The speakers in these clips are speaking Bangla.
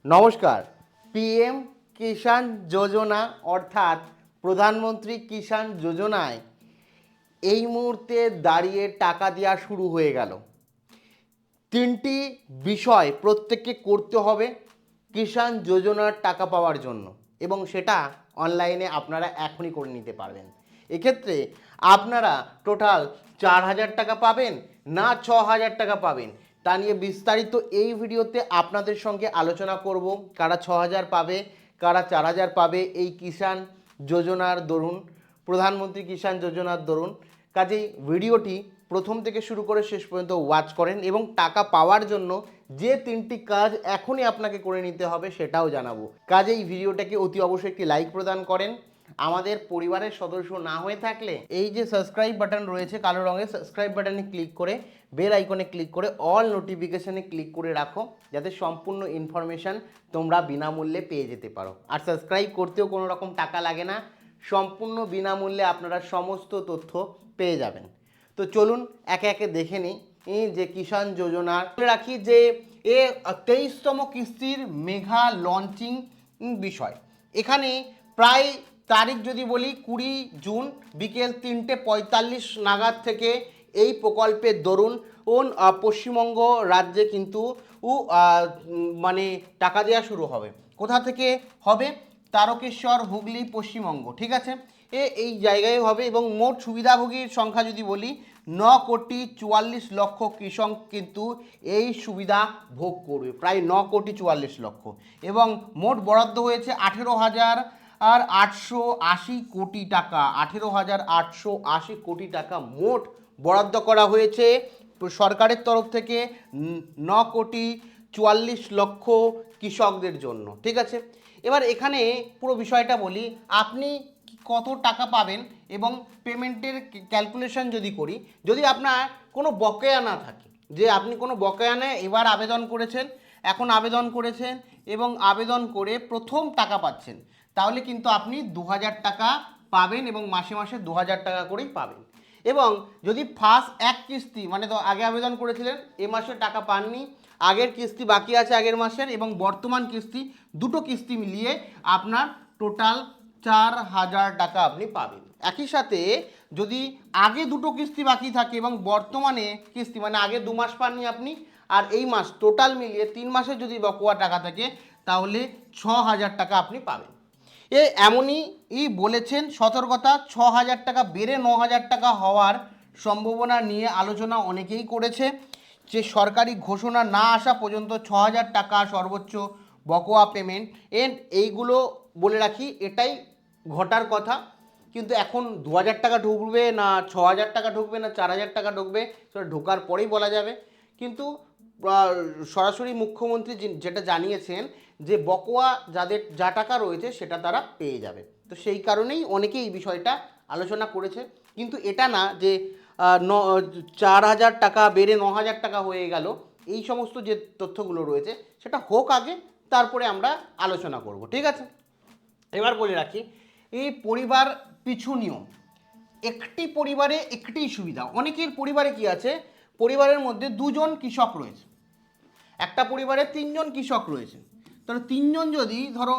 নমস্কার। পিএম কিষাণ যোজনা অর্থাৎ প্রধানমন্ত্রী কিষাণ যোজনায় এই মুহূর্তে দাঁড়িয়ে টাকা দেওয়া শুরু হয়ে গেল। তিনটি বিষয় প্রত্যেককে করতে হবে কিষাণ যোজনার টাকা পাওয়ার জন্য, এবং সেটা অনলাইনে আপনারা এখনই করে নিতে পারবেন। এক্ষেত্রে আপনারা টোটাল 4,000 টাকা পাবেন না 6,000 টাকা পাবেন, তা নিয়ে বিস্তারিত এই ভিডিওতে আপনাদের সঙ্গে আলোচনা করব। কারা 6,000 পাবে, কারা 4,000 পাবে এই কিষাণ যোজনার দরুন, প্রধানমন্ত্রী কিষাণ যোজনার দরুন। কাজেই ভিডিওটি প্রথম থেকে শুরু করে শেষ পর্যন্ত ওয়াচ করেন, এবং টাকা পাওয়ার জন্য যে তিনটি কাজ এখনই আপনাকে করে নিতে হবে সেটাও জানাবো। কাজেই ভিডিওটাকে অতি অবশ্যই একটি লাইক প্রদান করেন। আমাদের পরিবারের সদস্য না হয়ে থাকলে এই যে সাবস্ক্রাইব বাটন রয়েছে কালো রঙের, সাবস্ক্রাইব বাটনে ক্লিক করে বেল আইকনে ক্লিক করে অল নোটিফিকেশানে ক্লিক করে রাখো, যাতে সম্পূর্ণ ইনফরমেশান তোমরা বিনামূল্যে পেয়ে যেতে পারো। আর সাবস্ক্রাইব করতেও কোনো রকম টাকা লাগে না, সম্পূর্ণ বিনামূল্যে আপনারা সমস্ত তথ্য পেয়ে যাবেন। তো চলুন একে একে দেখে নিই যে কিষাণ যোজনার রাখি যে 23তম কিস্তির মেগা লঞ্চিং বিষয়। এখানে প্রায় তারিখ যদি বলি 20 জুন বিকেল 3:45 নাগাদ থেকে এই প্রকল্পের দরুন পশ্চিমবঙ্গ রাজ্যে কিন্তু মানে টাকা দেওয়া শুরু হবে। কোথা থেকে হবে? তারকেশ্বর, হুগলি, পশ্চিমবঙ্গ, ঠিক আছে, এই জায়গায় হবে। এবং মোট সুবিধাভোগীর সংখ্যা যদি বলি 9,44,00,000 কৃষক কিন্তু এই সুবিধা ভোগ করবে, প্রায় 9,44,00,000। এবং মোট বরাদ্দ হয়েছে 18,880 কোটি টাকা। 18,880 কোটি টাকা মোট বরাদ্দ করা হয়েছে সরকারের তরফ থেকে 9,44,00,000 কৃষকদের জন্য, ঠিক আছে। এবার এখানে পুরো বিষয়টা বলি, আপনি কত টাকা পাবেন এবং পেমেন্টের ক্যালকুলেশন যদি করি, যদি আপনার কোনো বকেয়া না থাকে, যে আপনি কোনো বকেয়া নেই, এবার আবেদন করেছেন, এখন আবেদন করেছেন এবং আবেদন করে প্রথম টাকা পাচ্ছেন, তাহলে কিন্তু আপনি 2,000 টাকা পাবেন এবং মাসে মাসে 2,000 টাকা করেই পাবেন। এবং যদি ফার্স্ট এক কিস্তি, মানে তো আগে আবেদন করেছিলেন, এ মাসে টাকা পাননি, আগের কিস্তি বাকি আছে আগের মাসের, এবং বর্তমান কিস্তি, দুটো কিস্তি মিলিয়ে আপনার টোটাল 4,000 টাকা আপনি পাবেন। একই সাথে যদি আগে দুটো কিস্তি বাকি থাকে এবং বর্তমানে কিস্তি, মানে আগে 2 মাস পাননি আপনি আর এই মাস, টোটাল মিলিয়ে 3 মাসের যদি বকেয়া টাকা থাকে, তাহলে 6,000 টাকা আপনি পাবেন। এমনই বলেছেন সতর্কতা, 6,000 টাকা বেড়ে 9,000 টাকা হওয়ার সম্ভাবনা নিয়ে আলোচনা অনেকেই করেছে, যে সরকারি ঘোষণা না আসা পর্যন্ত 6,000 টাকা সর্বোচ্চ বকেয়া পেমেন্ট। এইগুলো বলে রাখি, এটাই ঘটার কথা, কিন্তু এখন 2,000 টাকা ঢুকবে না 6,000 টাকা ঢুকবে না 4,000 টাকা ঢুকবে, সেটা ঢোকার পরেই বলা যাবে। কিন্তু সরাসরি মুখ্যমন্ত্রী যেটা জানিয়েছেন যে বকেয়া যাদের যা টাকা রয়েছে সেটা তারা পেয়ে যাবে। তো সেই কারণেই অনেকে এই বিষয়টা আলোচনা করেছে, কিন্তু এটা না যে 4,000 টাকা বেড়ে 9,000 টাকা হয়ে গেল। এই সমস্ত যে তথ্যগুলো রয়েছে সেটা হোক আগে, তারপরে আমরা আলোচনা করব, ঠিক আছে। এবার বলে রাখি, এই পরিবার পিছু নিয়ম, একটি পরিবারে একটি সুবিধা। অনেকের পরিবারে কি আছে, পরিবারের মধ্যে 2জন কৃষক রয়েছে, একটা পরিবারে 3জন কৃষক রয়েছে, তাহলে 3জন যদি ধরো,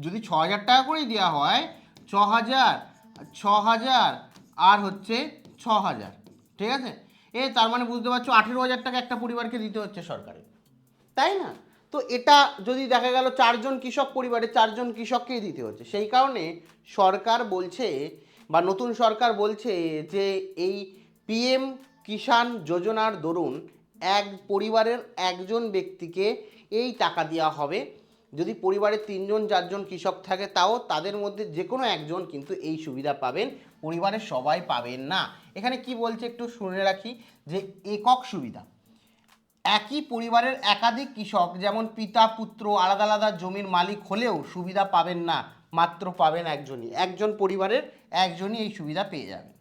যদি 6,000 টাকা করেই দেওয়া হয়, 6,000 6,000 আর হচ্ছে 6,000, ঠিক আছে, তার মানে বুঝতে পারছো 18,000 টাকা একটা পরিবারকে দিতে হচ্ছে সরকারের, তাই না? তো এটা যদি দেখা গেল 4জন কৃষক পরিবারে 4জন কৃষককেই দিতে হচ্ছে। সেই কারণে সরকার বলছে, বা নতুন সরকার বলছে, যে এই পিএম কিষাণ যোজনার দরুন এক পরিবারের একজন ব্যক্তিকে এই টাকা দেওয়া হবে। যদি পরিবারে 3জন 4জন কৃষক থাকে, তাও তাদের মধ্যে যে কোনো একজন কিন্তু এই সুবিধা পাবেন, পরিবারের সবাই পাবেন না। এখানে কি বলছে একটু শুনে রাখি, যে একক সুবিধা, একই পরিবারের একাধিক কৃষক, যেমন পিতা পুত্র আলাদা আলাদা জমির মালিক হলেও সুবিধা পাবেন না, মাত্র পাবেন একজনই, একজন পরিবারের একজনই এই সুবিধা পেয়ে যাবেন।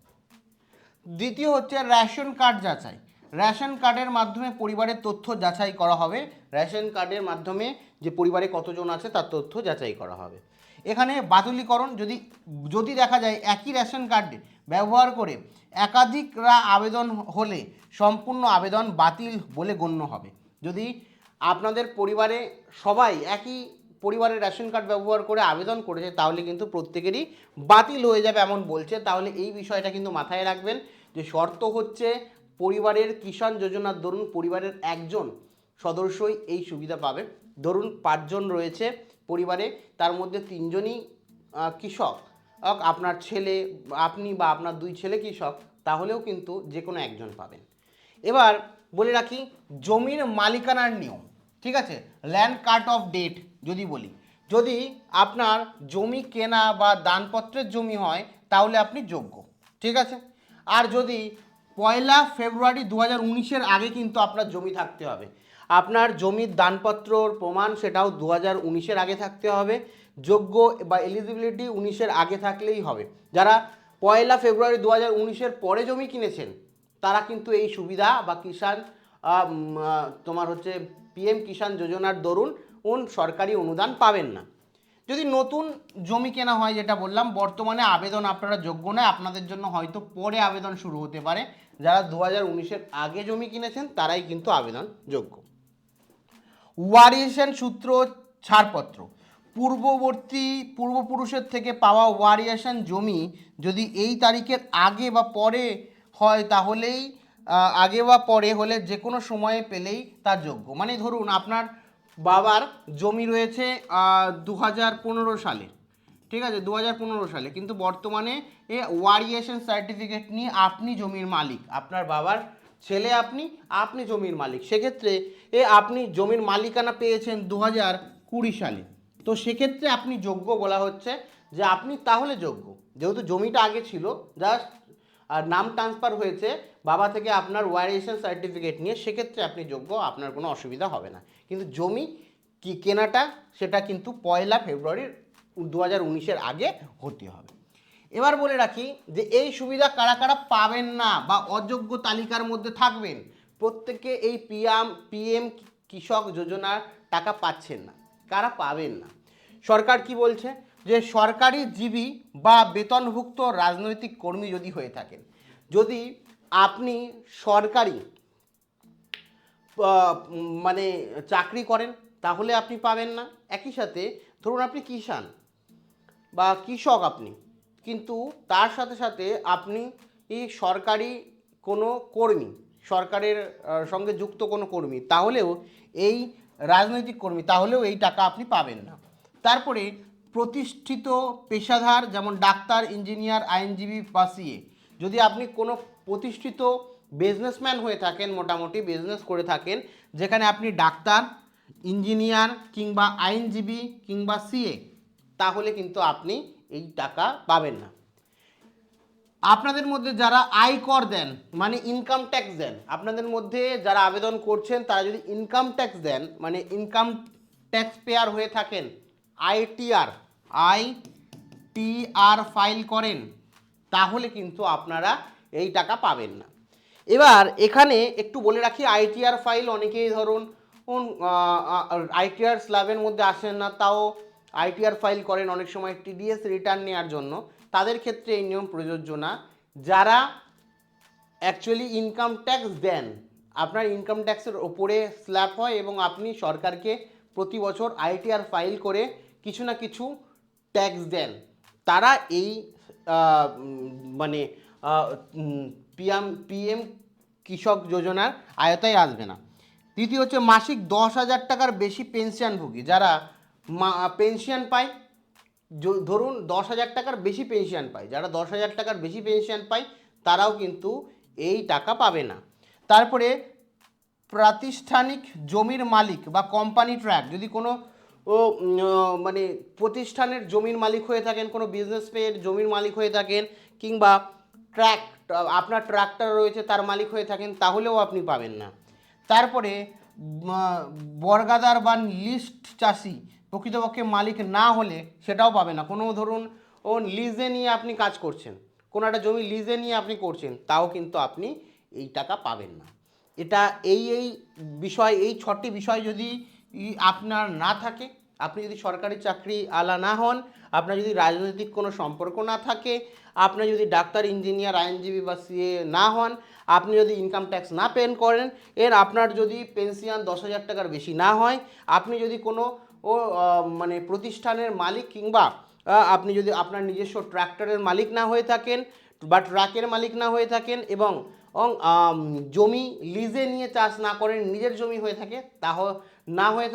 দ্বিতীয় হচ্ছে রেশন কার্ড যাচাই। রেশন কার্ডের মাধ্যমে পরিবারের তথ্য যাচাই করা হবে। রেশন কার্ডের মাধ্যমে যে পরিবারে কতজন আছে তার তথ্য যাচাই করা হবে। এখানে বাতুলীকরণ, যদি দেখা যায় একই রেশন কার্ড ব্যবহার করে একাধিকরা আবেদন হলে সম্পূর্ণ আবেদন বাতিল বলে গণ্য হবে। যদি আপনাদের পরিবারে সবাই একই পরিবারের রেশন কার্ড ব্যবহার করে আবেদন করেছে, তাহলে কিন্তু প্রত্যেকেরই বাতিল হয়ে যাবে এমন বলছে। তাহলে এই বিষয়টা কিন্তু মাথায় রাখবেন যে শর্ত হচ্ছে পরিবারের কিষাণ যোজনার দরুন পরিবারের একজন সদস্যই এই সুবিধা পাবে। ধরুন 5 জন রয়েছে পরিবারে, তার মধ্যে 3 জনই কৃষক, আপনার ছেলে, আপনি বা আপনার 2 ছেলে কৃষক, তাহলেও কিন্তু যে কোনো একজন পাবেন। এবার বলে রাখি জমির মালিকানার নিয়ম, ঠিক আছে, ল্যান্ড কাট অফ ডেট যদি বলি, যদি আপনার জমি কেনা বা দানপত্রের জমি হয় তাহলে আপনি যোগ্য, ঠিক আছে। আর যদি 1 ফেব্রুয়ারি 2019-এর আগে কিন্তু আপনার জমি থাকতে হবে, আপনার জমির দানপত্রর প্রমাণ সেটাও 2019-এর আগে থাকতে হবে, যোগ্য বা এলিজিবিলিটি 19-এর আগে থাকলেই হবে। যারা 1 ফেব্রুয়ারি 2019-এর পরে জমি কিনেছেন তারা কিন্তু এই সুবিধা বা কিষাণ তোমার হচ্ছে পিএম কিষাণ যোজনার দরুন সরকারি অনুদান পাবেন না। যদি নতুন জমি কেনা হয়, যেটা বললাম, বর্তমানে আবেদন আপনারা যোগ্য নয়, আপনাদের জন্য হয়তো পরে আবেদন শুরু হতে পারে। যারা 2019-এর আগে জমি কিনেছেন তারাই কিন্তু আবেদন যোগ্য। ওয়ারিয়েশন সূত্র ছাড়পত্র, পূর্বপুরুষের থেকে পাওয়া ওয়ারিয়েশন জমি যদি এই তারিখের আগে বা পরে হয় তাহলেই আগে বা পরে হলে যে কোনো সময়ে পেলেই তার যোগ্য। মানে ধরুন আপনার বাবার জমি রয়েছে 2015 সালে, ঠিক আছে, 2015 সালে, কিন্তু বর্তমানে এ ওয়ারিয়েশন সার্টিফিকেট নিয়ে আপনি জমির মালিক, আপনার বাবার ছেলে, আপনি জমির মালিক, সেক্ষেত্রে আপনি জমির মালিকানা পেয়েছেন 2020 সালে, তো সেক্ষেত্রে আপনি যোগ্য বলা হচ্ছে যে আপনি তাহলে যোগ্য, যেহেতু জমিটা আগে ছিল, জাস্ট নাম ট্রান্সফার হয়েছে বাবা থেকে আপনার ওয়ারিয়েশন সার্টিফিকেট নিয়ে, সেক্ষেত্রে আপনি যোগ্য, আপনার কোনো অসুবিধা হবে না। কিন্তু জমি কি কেনাটা সেটা কিন্তু 1 ফেব্রুয়ারি 2019-এর আগে হতে হবে। এবার বলে রাখি যে এই সুবিধা কারা কারা পাবেন না বা অযোগ্য তালিকার মধ্যে থাকবেন, প্রত্যেকে এই পিএম কৃষক যোজনার টাকা পাচ্ছেন না। কারা পাবেন না, সরকার কি বলছে যে সরকারি জীবী বা বেতনভুক্ত রাজনৈতিক কর্মী যদি হয়ে থাকেন, যদি আপনি সরকারি মানে চাকরি করেন তাহলে আপনি পাবেন না। একই সাথে ধরুন আপনি কিষাণ বা কৃষক, আপনি কিন্তু তার সাথে সাথে আপনি এই সরকারি কোনো কর্মী, সরকারের সঙ্গে যুক্ত কোনো কর্মী, তাহলেও এই রাজনৈতিক কর্মী, তাহলেও এই টাকা আপনি পাবেন না। তারপরে প্রতিষ্ঠিত পেশাদার, যেমন ডাক্তার, ইঞ্জিনিয়ার, আইনজীবী বা সিএ, যদি আপনি কোনো প্রতিষ্ঠিত বিজনেসম্যান হয়ে থাকেন, মোটামুটি বিজনেস করে থাকেন, যেখানে আপনি ডাক্তার, ইঞ্জিনিয়ার কিংবা আইনজীবী কিংবা সিএ, তাহলে কিন্তু আপনি এই টাকা পাবেন না। আপনাদের মধ্যে যারা আয়কর দেন, মানে ইনকাম ট্যাক্স দেন, আপনাদের মধ্যে যারা আবেদন করছেন তারা যদি ইনকাম ট্যাক্স দেন, মানে ইনকাম ট্যাক্স পেয়ার হয়ে থাকেন, আইটিআর ফাইল করেন, তাহলে কিন্তু আপনারা এই টাকা পাবেন না। এবার এখানে একটু বলে রাখি, আইটিআর ফাইল অনেকেই ধরুন আইটিআর স্ল্যাবের মধ্যে আসেন না, তাও আইটিআর ফাইল করেন অনেক সময় টিডিএস রিটার্ন নেওয়ার জন্য, তাদের ক্ষেত্রে এই নিয়ম প্রযোজ্য না। যারা অ্যাকচুয়ালি ইনকাম ট্যাক্স দেন, আপনার ইনকাম ট্যাক্সের ওপরে স্ল্যাব হয় এবং আপনি সরকারকে প্রতি বছর আইটিআর ফাইল করে কিছু না কিছু ট্যাক্স দেন, তারা এই মানে পিএম কৃষক যোজনার আয়তায় আসবে না। দ্বিতীয় হচ্ছে মাসিক 10,000 টাকার বেশি পেনশনভোগী, যারা পেনশন পায়, ধরুন 10,000 টাকার বেশি পেনশন পায়, যারা 10,000 টাকার বেশি পেনশন পায় তারাও কিন্তু এই টাকা পাবে না। তারপরে প্রাতিষ্ঠানিক জমির মালিক বা কোম্পানি ট্র্যাক, যদি কোনো মানে প্রতিষ্ঠানের জমির মালিক হয়ে থাকেন, কোনো বিজনেস পেয়ের জমির মালিক হয়ে থাকেন, কিংবা ট্র্যাক আপনার ট্রাক্টর রয়েছে তার মালিক হয়ে থাকেন, তাহলেও আপনি পাবেন না। তারপরে বর্গাদার বা লিস্ট চাষি প্রকৃতপক্ষে মালিক না হলে সেটাও পাবে না। কোনো ধরুন লিজে নিয়ে আপনি কাজ করছেন, কোনো একটা জমি লিজে নিয়ে আপনি করছেন, তাও কিন্তু আপনি এই টাকা পাবেন না। এটা এই বিষয়, এই 6টি বিষয় যদি আপনার না থাকে আপনি যদি সরকারি চাকরি আলা না হন, আপনার যদি রাজনৈতিক কোনো সম্পর্ক না থাকে, আপনার যদি ডাক্তার, ইঞ্জিনিয়ার, আইনজীবী বা সিএ না হন, আপনি যদি ইনকাম ট্যাক্স না পেন করেন, আপনার যদি পেনশন 10,000 টাকার বেশি না হয়, আপনি যদি কোনো মানে প্রতিষ্ঠানের মালিক কিংবা আপনি যদি আপনার নিজস্ব ট্র্যাক্টরের মালিক না হয়ে থাকেন বা ট্রাকের মালিক না হয়ে থাকেন এবং জমি লিজে নিয়ে চাষ না করেন, নিজের জমি হয়ে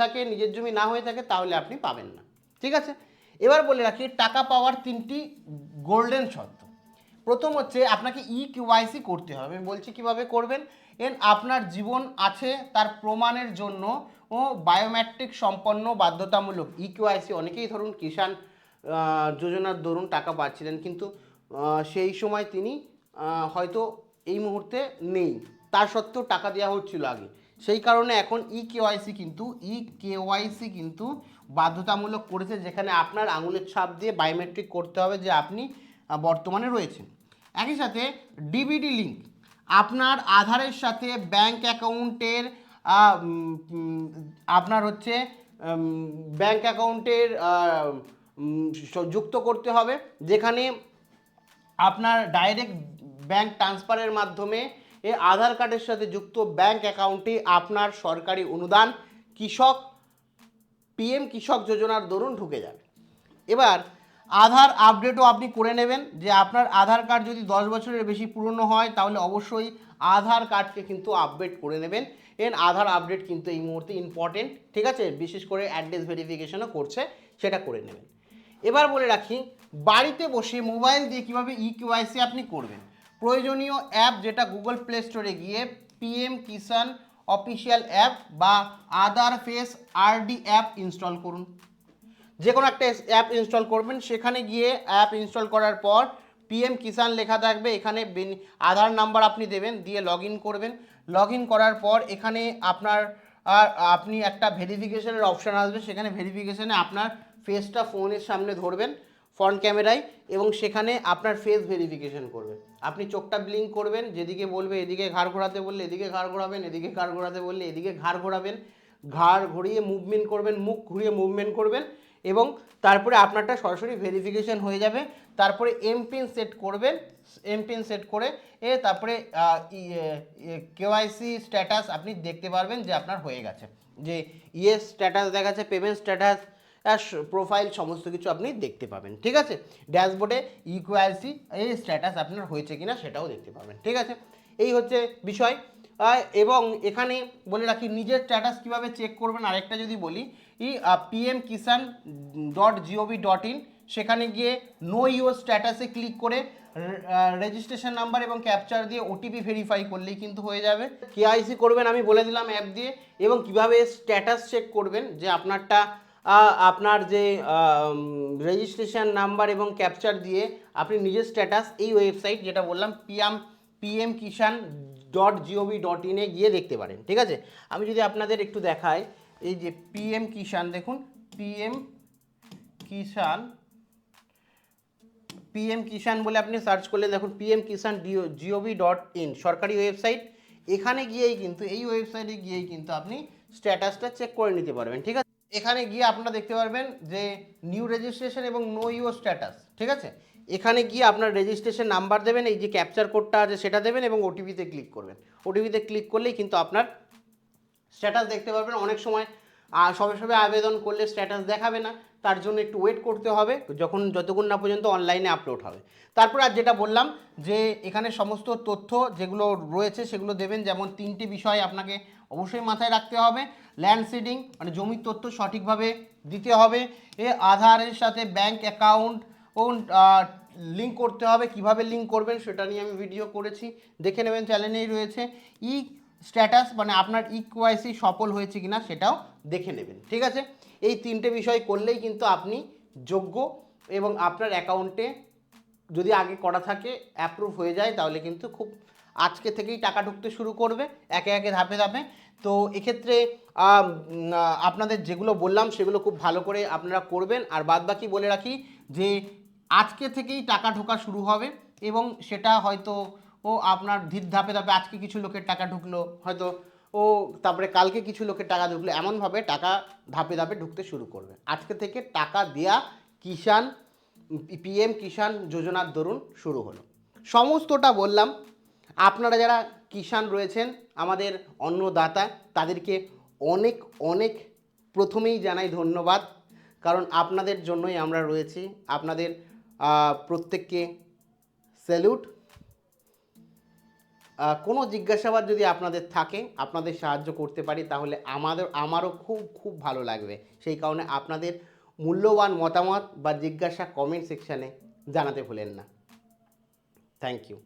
থাকে নিজের জমি না হয়ে থাকে, তাহলে আপনি পাবেন না। ঠিক আছে, এবার বলে রাখি টাকা পাওয়ার 3টি গোল্ডেন শর্ত। প্রথম হচ্ছে আপনাকে ইকিউআইসি করতে হবে। আমি বলছি কিভাবে করবেন। আপনার জীবন আছে তার প্রমাণের জন্য ও বায়োমেট্রিক সম্পন্ন বাধ্যতামূলক ইকিউআইসি। অনেকেই ধরুন কিষাণ যোজনার দরুন টাকা পাচ্ছিলেন, কিন্তু সেই সময় তিনি হয়তো এই মুহূর্তে নেই, তার সত্ত্বেও টাকা দেওয়া হচ্ছিল আগে। সেই কারণে এখন ইকেওয়াইসি কিন্তু বাধ্যতামূলক করেছে, যেখানে আপনার আঙুলের ছাপ দিয়ে বায়োমেট্রিক করতে হবে যে আপনি বর্তমানে রয়েছেন। একই সাথে ডিবিডি লিঙ্ক, আপনার আধারের সাথে ব্যাংক অ্যাকাউন্টের আপনার হচ্ছে ব্যাংক অ্যাকাউন্টের যুক্ত করতে হবে, যেখানে আপনার ডাইরেক্ট ব্যাংক ট্রান্সফারের মাধ্যমে আধার কার্ডের সাথে যুক্ত ব্যাংক অ্যাকাউন্টে আপনার সরকারি অনুদান পিএম কৃষক যোজনার দরুন ঢুকে যাবে। এবার আধার আপডেটও আপনি করে নেবেন, যে আপনার আধার কার্ড যদি 10 বছরের বেশি পুরনো হয় তাহলে অবশ্যই আধার কার্ডকে কিন্তু আপডেট করে নেবেন। আধার আপডেট কিন্তু এই মুহূর্তে ইম্পর্টেন্ট। ঠিক আছে, বিশেষ করে অ্যাড্রেস ভেরিফিকেশনও করছে, সেটা করে নেবেন। এবার বলে রাখি বাড়িতে বসে মোবাইল দিয়ে কীভাবে ইকিউআইসি আপনি করবেন। প্রয়োজনীয় অ্যাপ, যেটা গুগল প্লে স্টোরে গিয়ে পিএম কিষাণ অফিসিয়াল অ্যাপ বা আধার ফেস আরডি অ্যাপ ইনস্টল করুন। যে কোনো একটা অ্যাপ ইনস্টল করবেন, সেখানে গিয়ে অ্যাপ ইনস্টল করার পর পিএম কিষাণ লেখা থাকবে, এখানে আধার নাম্বার আপনি দেবেন, দিয়ে লগ ইন করবেন। লগ ইন করার পর এখানে আপনি একটা ভেরিফিকেশনের অপশান আসবে, সেখানে ভেরিফিকেশনে আপনার ফেসটা ফোনের সামনে ধরবেন ফ্রন্ট ক্যামেরায়, এবং সেখানে আপনার ফেস ভেরিফিকেশন করবেন। আপনি চোখটা ব্লিঙ্ক করবেন, যেদিকে বলবে এদিকে ঘাড় ঘোরাতে বললে এদিকে ঘাড় ঘোরাবেন, এদিকে ঘাড় ঘোরাতে বললে এদিকে ঘাড় ঘোরাবেন, ঘাড় ঘুরিয়ে মুভমেন্ট করবেন, মুখ ঘুরিয়ে মুভমেন্ট করবেন, এবং তারপরে আপনারটা সরাসরি ভেরিফিকেশন হয়ে যাবে। তারপরে এমপিন সেট করবেন, এমপিন সেট করে তারপরে কেওয়াইসি স্ট্যাটাস আপনি দেখতে পারবেন যে আপনার হয়ে গেছে, যে ইয়েস স্ট্যাটাস দেখাচ্ছে, পেমেন্ট স্ট্যাটাস, প্রোফাইল, সমস্ত কিছু আপনি দেখতে পাবেন। ঠিক আছে, ড্যাশবোর্ডে ইকিউআইসি স্ট্যাটাস আপনার হয়েছে কিনা সেটাও দেখতে পাবেন। ঠিক আছে, এই হচ্ছে বিষয়। এবং এখানে বলে রাখি নিজের স্ট্যাটাস কীভাবে চেক করবেন আরেকটা যদি বলি, pmkisan.gov.in, সেখানে গিয়ে নো ইউর স্ট্যাটাসে ক্লিক করে রেজিস্ট্রেশন নাম্বার এবং ক্যাপচার দিয়ে ওটিপি ভেরিফাই করলেই কিন্তু হয়ে যাবে। কেআইসি করবেন আমি বলে দিলাম অ্যাপ দিয়ে, এবং কিভাবে স্ট্যাটাস চেক করবেন, যে আপনার যে রেজিস্ট্রেশন নাম্বার এবং ক্যাপচার দিয়ে আপনি নিজের স্ট্যাটাস এই ওয়েবসাইট যেটা বললাম pmkisan.gov.in গিয়ে দেখতে পারেন। ঠিক আছে, আমি যদি আপনাদের একটু দেখাই, এই যে পিএম কিষাণ, দেখুন পিএম কিষাণ বলে আপনি সার্চ করলে দেখুন pmkisan.gov.in সরকারি ওয়েবসাইট। এখানে গিয়েই কিন্তু এই ওয়েবসাইটে গিয়েই কিন্তু আপনি স্ট্যাটাসটা চেক করে নিতে পারবেন। ঠিক আছে, এখানে গিয়ে আপনারা দেখতে পারবেন যে নিউ রেজিস্ট্রেশন এবং নো ইউর স্ট্যাটাস। ঠিক আছে, এখানে গিয়ে আপনার রেজিস্ট্রেশন নাম্বার দেবেন, এই যে ক্যাপচার কোডটা আছে সেটা দেবেন, এবং ওটিপিতে ক্লিক করবেন। ওটিপিতে ক্লিক করলেই কিন্তু আপনার স্ট্যাটাস দেখতে পারবেন। অনেক সময় সবে সবে আবেদন করলে স্ট্যাটাস দেখাবে না, তার জন্য একটু ওয়েট করতে হবে যতক্ষণ না পর্যন্ত অনলাইনে আপলোড হবে। তারপর আর যেটা বললাম, যে এখানে সমস্ত তথ্য যেগুলো রয়েছে সেগুলো দেবেন, যেমন 3টি বিষয় আপনাকে অবশ্যই মাথায় রাখতে হবে। ল্যান্ড সিডিং মানে জমির তথ্য সঠিকভাবে দিতে হবে, আধারের সাথে ব্যাংক অ্যাকাউন্ট লিঙ্ক করতে হবে। কিভাবে লিঙ্ক করবেন সেটা নিয়ে আমি ভিডিও করেছি, দেখে নেবেন, চ্যানেলেই রয়েছে। স্ট্যাটাস মানে আপনার ইকিউআইসি সফল হয়েছে কিনা সেটাও দেখে নেবেন। ঠিক আছে, এই 3টে বিষয় করলেই কিন্তু আপনি যোগ্য, এবং আপনার অ্যাকাউন্টে যদি আগে করা থাকে অ্যাপ্রুভ হয়ে যায়, তাহলে কিন্তু খুব আজকে থেকেই টাকা ঢুকতে শুরু করবে একে একে ধাপে ধাপে। তো এক্ষেত্রে আপনাদের যেগুলো বললাম সেগুলো খুব ভালো করে আপনারা করবেন। আর বাদবাকি বলে রাখি যে আজকে থেকেই টাকা ঢোকা শুরু হবে, এবং সেটা হয়তো আপনার ধাপে ধাপে আজকে কিছু লোকের টাকা ঢুকলো, হয়তো ও তারপরে কালকে কিছু লোকের টাকা ঢুকলো, এমনভাবে টাকা ধাপে ধাপে ঢুকতে শুরু করবে। আজকে থেকে টাকা দেয়া কিষাণ পিএম কিষাণ যোজনার দরুন শুরু হলো। সমস্তটা বললাম। আপনারা যারা কিষাণ রয়েছেন আমাদের অন্নদাতা, তাদেরকে অনেক অনেক প্রথমেই জানাই ধন্যবাদ, কারণ আপনাদের জন্যই আমরা রয়েছি। আপনাদের প্রত্যেককে স্যালুট। কোনো জিজ্ঞাসাবাদ যদি আপনাদের থাকে, আপনাদের সাহায্য করতে পারি, তাহলে আমারও খুব খুব ভালো লাগবে। সেই কারণে আপনাদের মূল্যবান মতামত বা জিজ্ঞাসা কমেন্ট সেকশানে জানাতে ভুলেন না। Thank you.